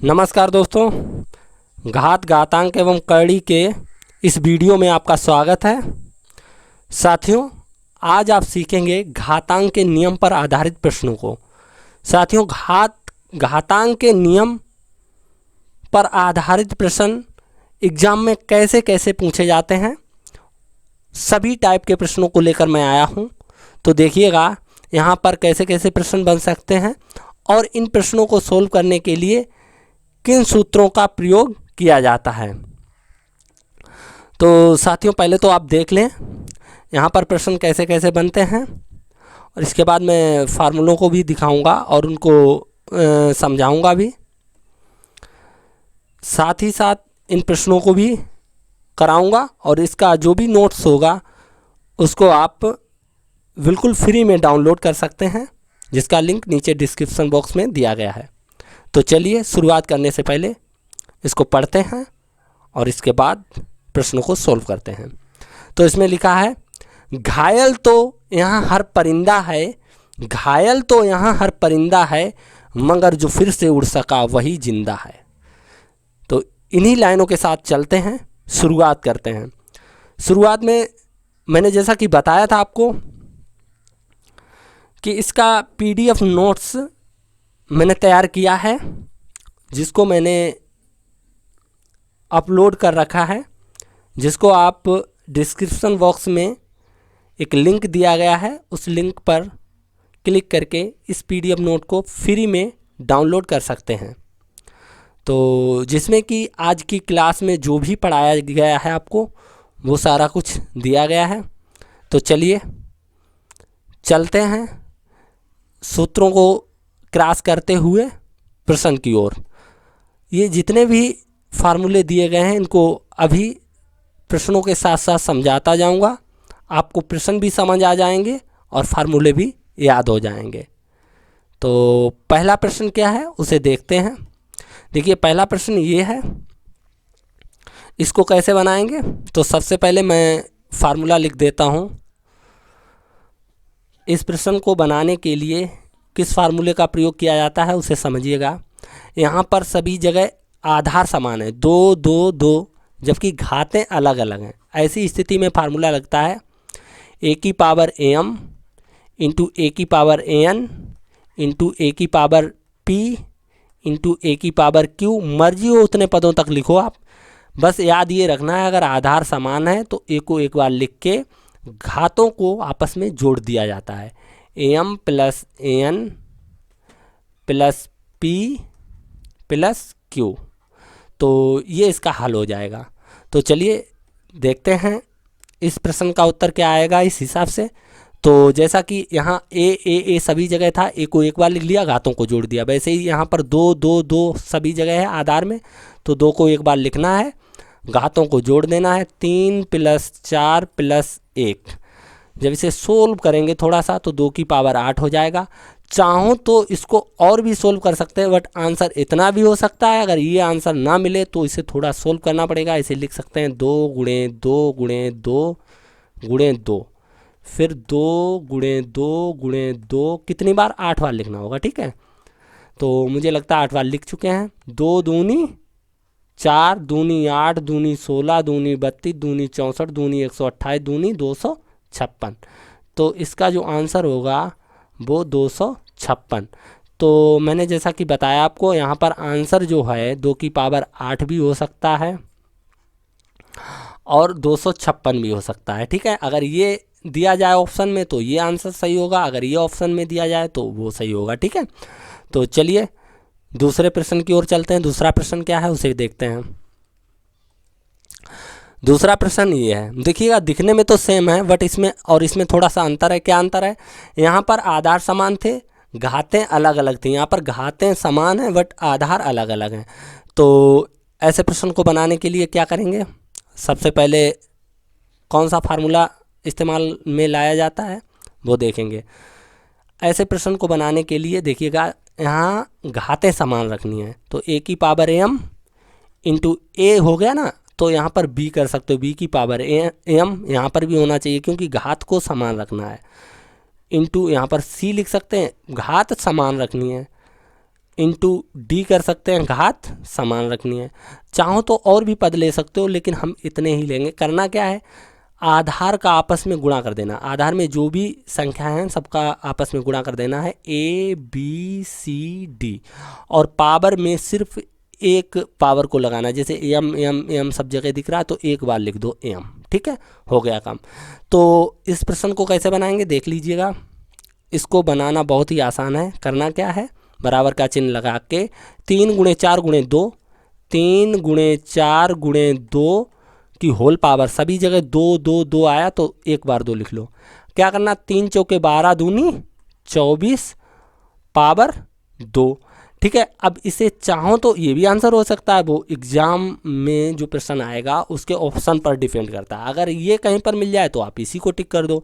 नमस्कार दोस्तों, घात घातांक एवं कड़ी के इस वीडियो में आपका स्वागत है। साथियों, आज आप सीखेंगे घातांक के नियम पर आधारित प्रश्नों को। साथियों, घातांक के नियम पर आधारित प्रश्न एग्जाम में कैसे कैसे पूछे जाते हैं, सभी टाइप के प्रश्नों को लेकर मैं आया हूं। तो देखिएगा यहाँ पर कैसे कैसे प्रश्न बन सकते हैं और इन प्रश्नों को सोल्व करने के लिए किन सूत्रों का प्रयोग किया जाता है। तो साथियों, पहले तो आप देख लें यहाँ पर प्रश्न कैसे कैसे बनते हैं और इसके बाद मैं फार्मूलों को भी दिखाऊंगा और उनको समझाऊंगा भी। साथ ही साथ इन प्रश्नों को भी कराऊंगा और इसका जो भी नोट्स होगा उसको आप बिल्कुल फ्री में डाउनलोड कर सकते हैं, जिसका लिंक नीचे डिस्क्रिप्शन बॉक्स में दिया गया है। तो चलिए शुरुआत करने से पहले इसको पढ़ते हैं और इसके बाद प्रश्नों को सोल्व करते हैं। तो इसमें लिखा है, घायल तो यहाँ हर परिंदा है, घायल तो यहाँ हर परिंदा है, मगर जो फिर से उड़ सका वही जिंदा है। तो इन्हीं लाइनों के साथ चलते हैं, शुरुआत करते हैं। शुरुआत में मैंने जैसा कि बताया था आपको कि इसका PDF नोट्स मैंने तैयार किया है, जिसको मैंने अपलोड कर रखा है, जिसको आप डिस्क्रिप्शन बॉक्स में एक लिंक दिया गया है, उस लिंक पर क्लिक करके इस PDF नोट को फ्री में डाउनलोड कर सकते हैं। तो जिसमें कि आज की क्लास में जो भी पढ़ाया गया है आपको वो सारा कुछ दिया गया है। तो चलिए चलते हैं सूत्रों को क्रॉस करते हुए प्रश्न की ओर। ये जितने भी फार्मूले दिए गए हैं इनको अभी प्रश्नों के साथ साथ समझाता जाऊंगा, आपको प्रश्न भी समझ आ जाएंगे और फार्मूले भी याद हो जाएंगे। तो पहला प्रश्न क्या है उसे देखते हैं। देखिए, पहला प्रश्न ये है, इसको कैसे बनाएंगे। तो सबसे पहले मैं फार्मूला लिख देता हूँ। इस प्रश्न को बनाने के लिए किस फार्मूले का प्रयोग किया जाता है उसे समझिएगा। यहाँ पर सभी जगह आधार समान है, 2 2 2, जबकि घातें अलग अलग हैं। ऐसी स्थिति में फार्मूला लगता है a की पावर am इंटू a की पावर an इंटू a की पावर p इंटू a की पावर q। मर्जी हो उतने पदों तक लिखो आप, बस याद ये रखना है अगर आधार समान है तो a को एक बार लिख के घातों को आपस में जोड़ दिया जाता है। am plus an plus p plus q। तो ये इसका हल हो जाएगा। तो चलिए देखते हैं इस प्रश्न का उत्तर क्या आएगा इस हिसाब से। तो जैसा कि यहाँ ए सभी जगह था, ए को एक बार लिख लिया, घातों को जोड़ दिया। वैसे ही यहाँ पर 2 2 2 सभी जगह है आधार में, तो 2 को एक बार लिखना है, घातों को जोड़ देना है। 3 प्लस 4 प्लस 1। जब इसे सोल्व करेंगे थोड़ा सा तो 2 की पावर 8 हो जाएगा। चाहो तो इसको और भी सोल्व कर सकते हैं, बट आंसर इतना भी हो सकता है। अगर ये आंसर ना मिले तो इसे थोड़ा सोल्व करना पड़ेगा। इसे लिख सकते हैं 2 गुणे 2 गुणे 2 गुणे 2, फिर 2 गुणे 2 गुणे 2, कितनी बार 8 बार लिखना होगा, ठीक है। तो मुझे लगता है 8 बार लिख चुके हैं। 2 दूनी 4, दूनी 8, दूनी 16, दूनी 32, दूनी 64, दूनी 128, दूनी 256। तो इसका जो आंसर होगा वो 256। तो मैंने जैसा कि बताया आपको, यहाँ पर आंसर जो है 2 की पावर 8 भी हो सकता है और 256 भी हो सकता है, ठीक है। अगर ये दिया जाए ऑप्शन में तो ये आंसर सही होगा, अगर ये ऑप्शन में दिया जाए तो वो सही होगा, ठीक है। तो चलिए दूसरे प्रश्न की ओर चलते हैं। दूसरा प्रश्न क्या है उसे देखते हैं। दूसरा प्रश्न ये है, देखिएगा दिखने में तो सेम है बट इसमें और इसमें थोड़ा सा अंतर है। क्या अंतर है, यहाँ पर आधार समान थे, घातें अलग अलग थी। यहाँ पर घातें समान हैं बट आधार अलग अलग हैं। तो ऐसे प्रश्न को बनाने के लिए क्या करेंगे, सबसे पहले कौन सा फार्मूला इस्तेमाल में लाया जाता है वो देखेंगे। ऐसे प्रश्न को बनाने के लिए देखिएगा यहाँ घातें समान रखनी है, तो a की पावर m इंटू a हो गया ना, तो यहाँ पर b कर सकते हो, b की पावर m यहाँ पर भी होना चाहिए क्योंकि घात को समान रखना है। इंटू यहाँ पर c लिख सकते हैं, घात समान रखनी है। इंटू डी कर सकते हैं, घात समान रखनी है। चाहो तो और भी पद ले सकते हो, लेकिन हम इतने ही लेंगे। करना क्या है, आधार का आपस में गुणा कर देना। आधार में जो भी संख्या हैं सबका आपस में गुणा कर देना है, ए बी सी डी, और पावर में सिर्फ एक पावर को लगाना है। जैसे एम एम एम सब जगह दिख रहा है तो एक बार लिख दो एम, ठीक है, हो गया काम। तो इस प्रश्न को कैसे बनाएंगे देख लीजिएगा। इसको बनाना बहुत ही आसान है। करना क्या है, बराबर का चिन्ह लगा के 3 गुणे 4 गुणे 2, 3 गुणे 4 गुणे 2 की होल पावर, सभी जगह 2 2 2 आया तो एक बार 2 लिख लो। क्या करना, 3 चौके 12 दूनी 24 पावर 2, ठीक है। अब इसे चाहो तो ये भी आंसर हो सकता है, वो एग्जाम में जो प्रश्न आएगा उसके ऑप्शन पर डिपेंड करता है। अगर ये कहीं पर मिल जाए तो आप इसी को टिक कर दो।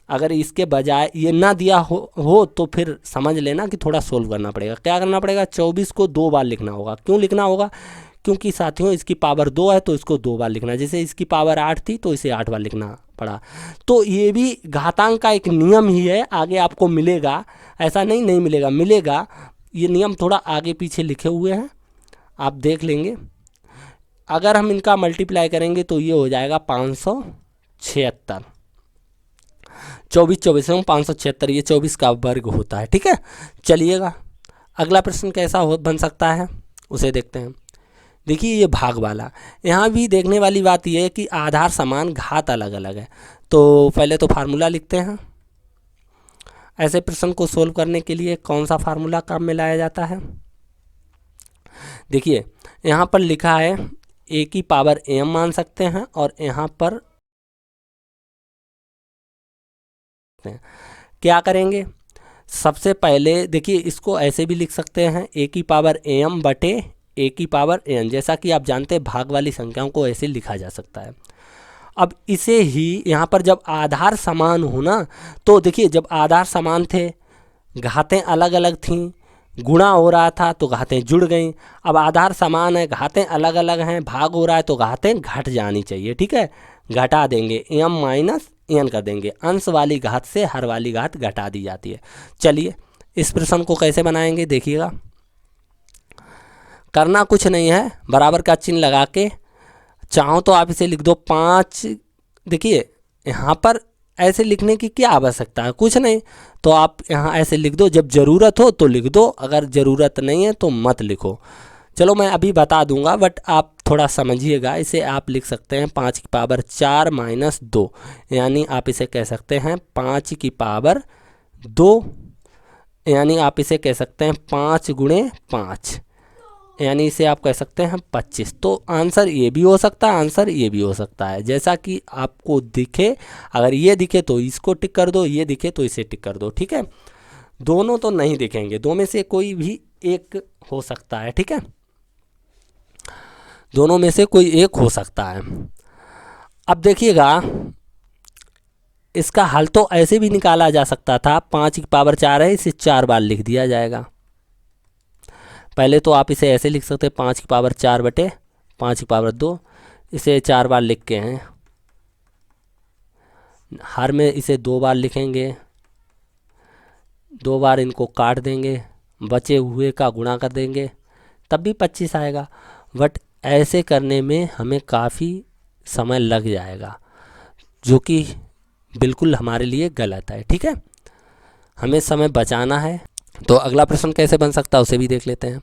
अगर इसके बजाय ये ना दिया हो तो फिर समझ लेना कि थोड़ा सोल्व करना पड़ेगा। क्या करना पड़ेगा, 24 को 2 बार लिखना होगा। क्यों लिखना होगा, क्योंकि साथियों इसकी पावर 2 है तो इसको 2 बार लिखना। जैसे इसकी पावर 8 थी तो इसे 8 बार लिखना पड़ा। तो ये भी घातांक का एक नियम ही है, आगे आपको मिलेगा, ऐसा नहीं मिलेगा, मिलेगा। ये नियम थोड़ा आगे पीछे लिखे हुए हैं, आप देख लेंगे। अगर हम इनका मल्टीप्लाई करेंगे तो ये हो जाएगा 576। 24 24 576, ये 24 का वर्ग होता है, ठीक है। चलिएगा अगला प्रश्न कैसा बन सकता है उसे देखते हैं। देखिए ये भाग वाला, यहाँ भी देखने वाली बात यह है कि आधार समान घात अलग अलग है। तो पहले तो फार्मूला लिखते हैं। ऐसे प्रश्न को सोल्व करने के लिए कौन सा फार्मूला काम में लाया जाता है, देखिए यहाँ पर लिखा है ए की पावर एम मान सकते हैं, और यहाँ पर क्या करेंगे, सबसे पहले देखिए इसको ऐसे भी लिख सकते हैं, ए की पावर एम बटे ए की पावर एन। जैसा कि आप जानते हैं भाग वाली संख्याओं को ऐसे लिखा जा सकता है। अब इसे ही यहाँ पर जब आधार समान हो ना, तो देखिए जब आधार समान थे घातें अलग अलग थीं, गुणा हो रहा था तो घातें जुड़ गईं। अब आधार समान है, घातें अलग अलग हैं, भाग हो रहा है तो घातें घट जानी चाहिए, ठीक है। घटा देंगे, एम माइनस एन कर देंगे, अंश वाली घात से हर वाली घात घटा दी जाती है। चलिए इस प्रश्न को कैसे बनाएंगे देखिएगा। करना कुछ नहीं है, बराबर का चिन्ह लगा के चाहो तो आप इसे लिख दो 5। देखिए यहाँ पर ऐसे लिखने की क्या आवश्यकता है, कुछ नहीं, तो आप यहाँ ऐसे लिख दो। जब ज़रूरत हो तो लिख दो, अगर ज़रूरत नहीं है तो मत लिखो। चलो मैं अभी बता दूंगा, बट आप थोड़ा समझिएगा। इसे आप लिख सकते हैं 5 की पावर 4 माइनस 2, यानी आप इसे कह सकते हैं 5 की पावर 2, यानी आप इसे कह सकते हैं 5 गुणे 5, यानी इसे आप कह सकते हैं 25। तो आंसर ये भी हो सकता है, आंसर ये भी हो सकता है, जैसा कि आपको दिखे। अगर ये दिखे तो इसको टिक कर दो, ये दिखे तो इसे टिक कर दो, ठीक है। दोनों तो नहीं दिखेंगे, दो में से कोई भी एक हो सकता है, ठीक है, दोनों में से कोई एक हो सकता है। अब देखिएगा इसका हल तो ऐसे भी निकाला जा सकता था, 5 की पावर 4 है, इसे 4 बार लिख दिया जाएगा। पहले तो आप इसे ऐसे लिख सकते हैं 5 की पावर 4 बटे 5 की पावर 2, इसे 4 बार लिख के हैं, हर में इसे 2 बार लिखेंगे, 2 बार इनको काट देंगे, बचे हुए का गुणा कर देंगे, तब भी 25 आएगा। बट ऐसे करने में हमें काफ़ी समय लग जाएगा, जो कि बिल्कुल हमारे लिए गलत है, ठीक है। हमें समय बचाना है। तो अगला प्रश्न कैसे बन सकता है उसे भी देख लेते हैं।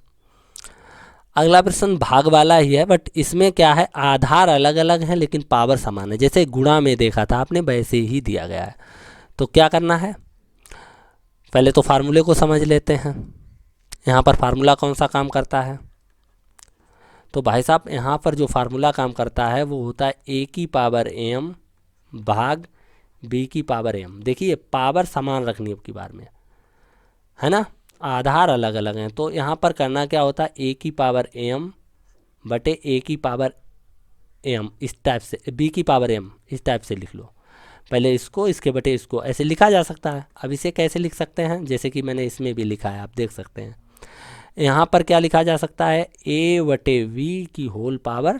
अगला प्रश्न भाग वाला ही है, बट इसमें क्या है, आधार अलग अलग हैं लेकिन पावर समान है। जैसे गुणा में देखा था आपने, वैसे ही दिया गया है। तो क्या करना है, पहले तो फार्मूले को समझ लेते हैं। यहाँ पर फार्मूला कौन सा काम करता है, तो भाई साहब यहाँ पर जो फार्मूला काम करता है वो होता है ए की पावर एम भाग बी की पावर एम। देखिए पावर समान रखनी अब की बार में, है ना, आधार अलग अलग हैं। तो यहाँ पर करना क्या होता है, ए की पावर एम बटे ए की पावर एम, इस टाइप से, बी की पावर एम इस टाइप से लिख लो। पहले इसको, इसके बटे इसको, ऐसे लिखा जा सकता है। अब इसे कैसे लिख सकते हैं, जैसे कि मैंने इसमें भी लिखा है, आप देख सकते हैं। यहाँ पर क्या लिखा जा सकता है, ए बटे वी की होल पावर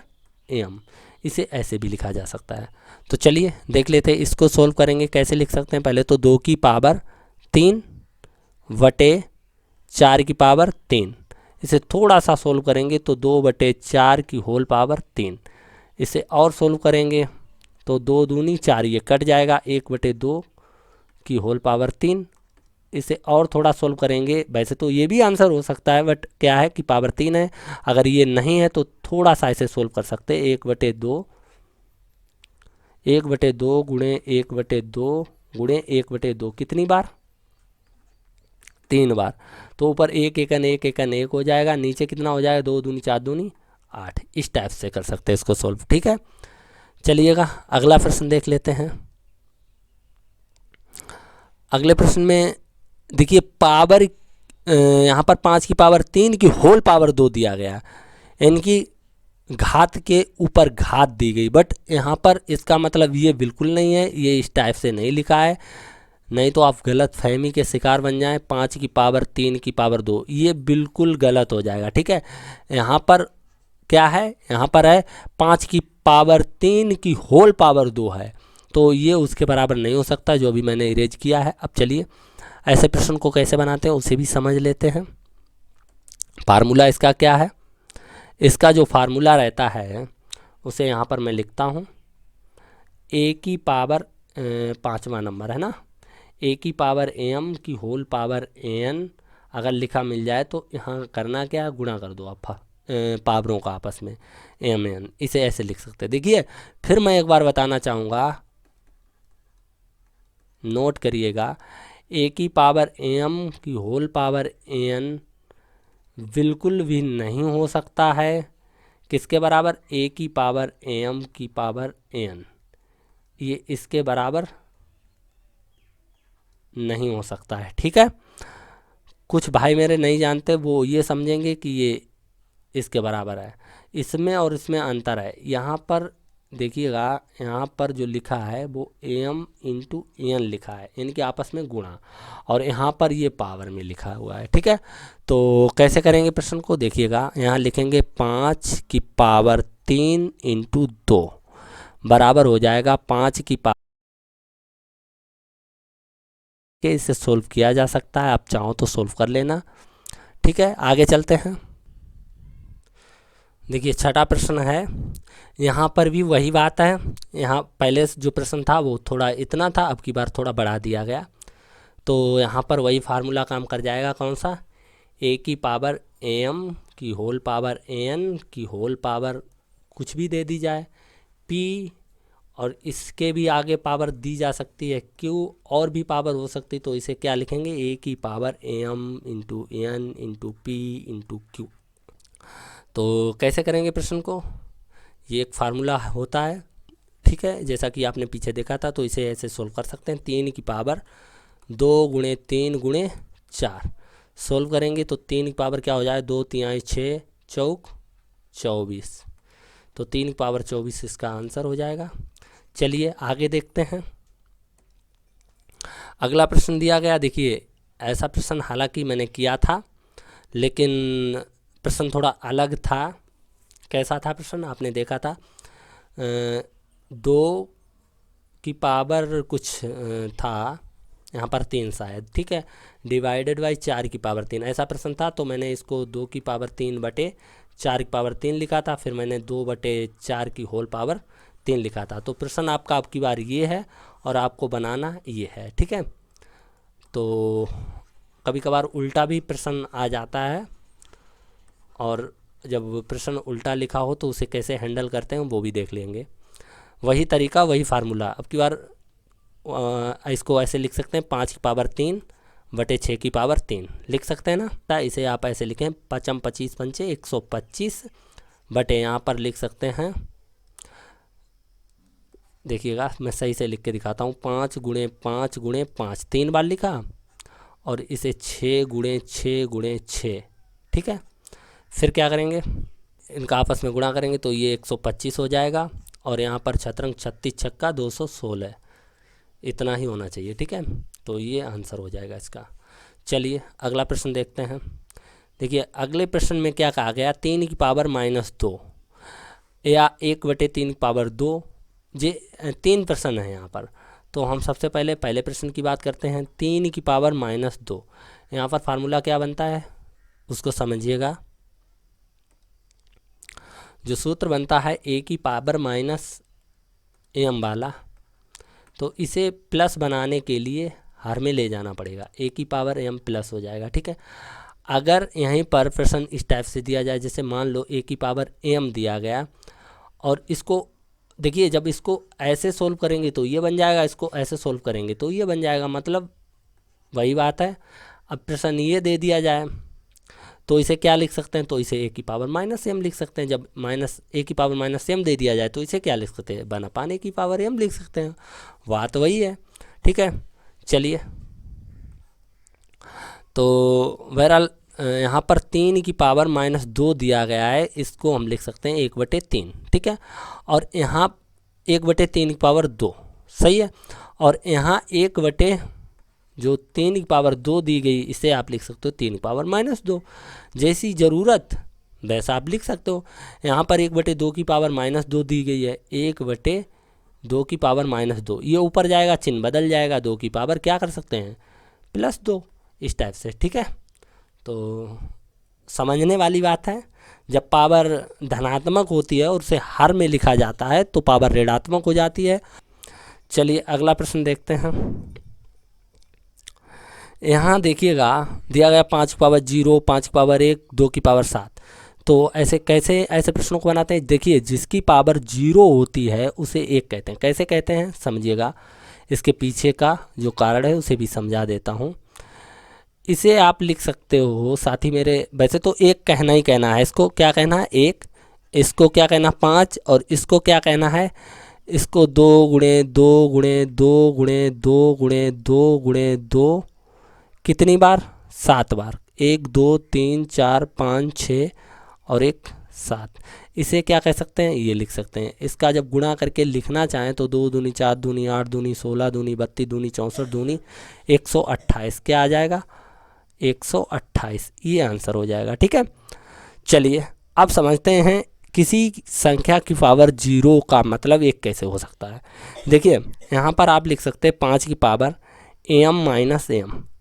एम, इसे ऐसे भी लिखा जा सकता है। तो चलिए देख लेते हैं, इसको सोल्व करेंगे कैसे लिख सकते हैं। पहले तो 2 की पावर 3 बटे 4 की पावर 3। इसे थोड़ा सा सोल्व करेंगे तो 2/4 की होल पावर 3। इसे और सोल्व करेंगे तो 2 दूनी 4, ये कट जाएगा, 1/2 की होल पावर 3। इसे और थोड़ा सोल्व करेंगे, वैसे तो ये भी आंसर हो सकता है बट क्या है कि पावर 3 है, अगर ये नहीं है तो थोड़ा सा इसे सोल्व कर सकते हैं। 1/2 गुणे 1/2 गुणे 1/2 कितनी बार? 3 बार। तो ऊपर 1 एकन 1 एकन 1 हो जाएगा, नीचे कितना हो जाएगा? 2 दूनी 4 दूनी 8। इस टाइप से कर सकते हैं इसको सोल्व। ठीक है, चलिएगा अगला प्रश्न देख लेते हैं। अगले प्रश्न में देखिए पावर यहाँ पर 5 की पावर 3 की होल पावर 2 दिया गया, यानी कि घात के ऊपर घात दी गई, बट यहाँ पर इसका मतलब ये बिल्कुल नहीं है, ये इस टाइप से नहीं लिखा है, नहीं तो आप गलत फहमी के शिकार बन जाएं। 5 की पावर 3 की पावर 2 ये बिल्कुल गलत हो जाएगा। ठीक है, यहाँ पर क्या है? यहाँ पर है 5 की पावर 3 की होल पावर 2 है, तो ये उसके बराबर नहीं हो सकता, जो भी मैंने इरेज किया है। अब चलिए ऐसे प्रश्न को कैसे बनाते हैं उसे भी समझ लेते हैं। फार्मूला इसका क्या है? इसका जो फार्मूला रहता है उसे यहाँ पर मैं लिखता हूँ। ए की पावर 5वां नंबर है ना, ए की पावर एम की होल पावर एन अगर लिखा मिल जाए तो यहाँ करना क्या है? गुणा कर दो आप पावरों का आपस में, एम एन, इसे ऐसे लिख सकते हैं। देखिए फिर मैं एक बार बताना चाहूँगा, नोट करिएगा, ए की पावर एम की होल पावर एन बिल्कुल भी नहीं हो सकता है किसके बराबर? ए की पावर एम की पावर एन, ये इसके बराबर नहीं हो सकता है। ठीक है, कुछ भाई मेरे नहीं जानते, वो ये समझेंगे कि ये इसके बराबर है, इसमें और इसमें अंतर है। यहाँ पर देखिएगा, यहाँ पर जो लिखा है वो एम इंटू एन लिखा है, इनके आपस में गुणा, और यहाँ पर ये पावर में लिखा हुआ है। ठीक है, तो कैसे करेंगे प्रश्न को? देखिएगा, यहाँ लिखेंगे 5 की पावर 3 इंटू 2 बराबर हो जाएगा 5 की पावर के, इसे सोल्व किया जा सकता है, आप चाहो तो सोल्व कर लेना। ठीक है, आगे चलते हैं। देखिए छठा प्रश्न है, यहाँ पर भी वही बात है। यहाँ पहले जो प्रश्न था वो थोड़ा इतना था, अब की बार थोड़ा बढ़ा दिया गया, तो यहाँ पर वही फार्मूला काम कर जाएगा। कौन सा? ए की पावर एम की होल पावर एन की होल पावर कुछ भी दे दी जाए, पी, और इसके भी आगे पावर दी जा सकती है क्यू, और भी पावर हो सकती, तो इसे क्या लिखेंगे? ए की power m into n into p into q. तो कैसे करेंगे प्रश्न को? ये एक फार्मूला होता है, ठीक है, जैसा कि आपने पीछे देखा था, तो इसे ऐसे सोल्व कर सकते हैं। 3 की पावर 2 गुणे 3 गुणे 4 सोल्व करेंगे तो 3 की पावर क्या हो जाए? 2 3 6 चौक 24, तो 3 की पावर 24 इसका आंसर हो जाएगा। चलिए आगे देखते हैं। अगला प्रश्न दिया गया, देखिए ऐसा प्रश्न हालांकि मैंने किया था, लेकिन प्रश्न थोड़ा अलग था। कैसा था प्रश्न? आपने देखा था 2 की पावर कुछ था, यहाँ पर 3 शायद, ठीक है, डिवाइडेड बाई 4 की पावर 3, ऐसा प्रश्न था। तो मैंने इसको 2 की पावर 3 बटे 4 की पावर 3 लिखा था, फिर मैंने 2/4 की होल पावर 3 लिखा था। तो प्रश्न आपका अब की बार ये है और आपको बनाना ये है। ठीक है, तो कभी कभार उल्टा भी प्रश्न आ जाता है, और जब प्रश्न उल्टा लिखा हो तो उसे कैसे हैंडल करते हैं वो भी देख लेंगे। वही तरीका, वही फार्मूला। अब की बार इसको ऐसे लिख सकते हैं, 5 की पावर 3 बटे 6 की पावर 3 लिख सकते हैं ना। इसे आप ऐसे लिखें, 5 25 पंचे 125 बटे, यहाँ पर लिख सकते हैं, देखिएगा मैं सही से लिख के दिखाता हूँ, 5 गुणे 5 गुणे 5 3 बार लिखा, और इसे 6 गुणे 6 गुणे 6। ठीक है, फिर क्या करेंगे? इनका आपस में गुणा करेंगे तो ये 125 हो जाएगा, और यहाँ पर छतरंग 36 छक्का 216, इतना ही होना चाहिए। ठीक है, तो ये आंसर हो जाएगा इसका। चलिए अगला प्रश्न देखते हैं। देखिए अगले प्रश्न में क्या कहा गया? 3 की पावर -2 या 1/3 की पावर 2, ये 3 प्रश्न है यहाँ पर। तो हम सबसे पहले प्रश्न की बात करते हैं। 3 की पावर -2 यहाँ पर फार्मूला क्या बनता है उसको समझिएगा। जो सूत्र बनता है ए की पावर माइनस एम वाला, तो इसे प्लस बनाने के लिए हर में ले जाना पड़ेगा, ए की पावर एम प्लस हो जाएगा। ठीक है, अगर यहीं पर प्रश्न इस टाइप से दिया जाए, जैसे मान लो ए की पावर एम दिया गया और इसको देखिए, जब इसको ऐसे सोल्व करेंगे तो ये बन जाएगा, इसको ऐसे सोल्व करेंगे तो ये बन जाएगा, मतलब वही बात है। अब प्रश्न ये दे दिया जाए तो इसे क्या लिख सकते हैं, तो इसे ए की पावर माइनस एम लिख सकते हैं। जब माइनस ए की पावर माइनस एम दे दिया जाए तो इसे क्या लिख सकते हैं, 1/, ए की पावर एम लिख सकते हैं। बात वही है। ठीक है, चलिए, तो बहरहाल यहाँ पर 3 की पावर -2 दिया गया है, इसको हम लिख सकते हैं 1/3। ठीक है, और यहाँ 1/3 की पावर 2, सही है। और यहाँ 3 की पावर 2 दी गई, इसे आप लिख सकते हो 3 की पावर -2। जैसी ज़रूरत वैसा आप लिख सकते हो। यहाँ पर 1/2 की पावर -2 दी गई है, 1/2 की पावर -2, ये ऊपर जाएगा, चिन्ह बदल जाएगा, 2 की पावर क्या कर सकते हैं, +2, इस टाइप से। ठीक है, तो समझने वाली बात है। जब पावर धनात्मक होती है और उसे हर में लिखा जाता है तो पावर ऋणात्मक हो जाती है। चलिए अगला प्रश्न देखते हैं। यहाँ देखिएगा दिया गया 5 की पावर 0, 5 की पावर 1, 2 की पावर 7। तो ऐसे कैसे ऐसे प्रश्नों को बनाते हैं, देखिए जिसकी पावर 0 होती है उसे 1 कहते हैं। कैसे कहते हैं समझिएगा, इसके पीछे का जो कारण है उसे भी समझा देता हूँ। इसे आप लिख सकते हो साथी मेरे, वैसे तो 1 कहना ही कहना है, इसको क्या कहना है 1, इसको क्या कहना 5, और इसको क्या कहना है, इसको 2 × 2 × 2 × 2 × 2 × 2, कितनी बार, 7 बार, 1 2 3 4 5 6 और 1 7। इसे क्या कह सकते हैं, ये लिख सकते हैं। इसका जब गुणा करके लिखना चाहें तो 2 दूनी 4 दूनी 8 दूनी 16 दूनी 32 दूनी 64 दूनी 128, क्या आ जाएगा 128, ये आंसर हो जाएगा। ठीक है, चलिए अब समझते हैं किसी संख्या की पावर 0 का मतलब 1 कैसे हो सकता है। देखिए यहाँ पर आप लिख सकते हैं 5 की power m - m,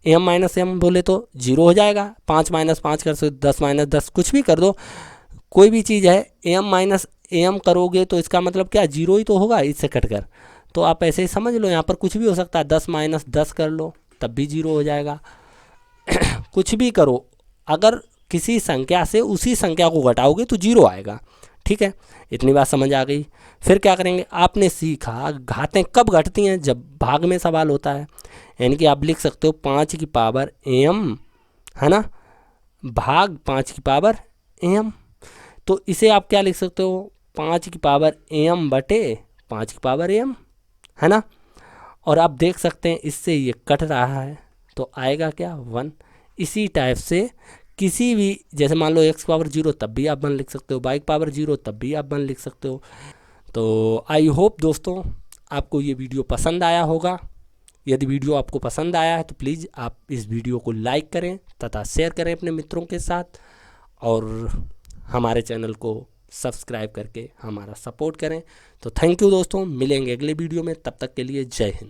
m - m बोले तो 0 हो जाएगा। 5 - 5 कर सकते, 10 - 10, कुछ भी कर दो, कोई भी चीज़ है, m - m करोगे तो इसका मतलब क्या 0 ही तो होगा इससे कटकर। तो आप ऐसे ही समझ लो, यहाँ पर कुछ भी हो सकता है, 10 - 10 कर लो तब भी 0 हो जाएगा। कुछ भी करो, अगर किसी संख्या से उसी संख्या को घटाओगे तो 0 आएगा। ठीक है, इतनी बात समझ आ गई। फिर क्या करेंगे, आपने सीखा घातें कब घटती हैं, जब भाग में सवाल होता है। यानी कि आप लिख सकते हो 5 की पावर m, है ना, भाग 5 की पावर m। तो इसे आप क्या लिख सकते हो, 5 की पावर m बटे 5 की पावर m, है ना। और आप देख सकते हैं इससे ये कट रहा है तो आएगा क्या 1। इसी टाइप से किसी भी, जैसे मान लो x की पावर 0 तब भी आप 1 लिख सकते हो, y की पावर 0 तब भी आप 1 लिख सकते हो। तो आई होप दोस्तों आपको ये वीडियो पसंद आया होगा। यदि वीडियो आपको पसंद आया है तो प्लीज़ आप इस वीडियो को लाइक करें तथा शेयर करें अपने मित्रों के साथ, और हमारे चैनल को सब्सक्राइब करके हमारा सपोर्ट करें। तो थैंक यू दोस्तों, मिलेंगे अगले वीडियो में, तब तक के लिए जय हिंद।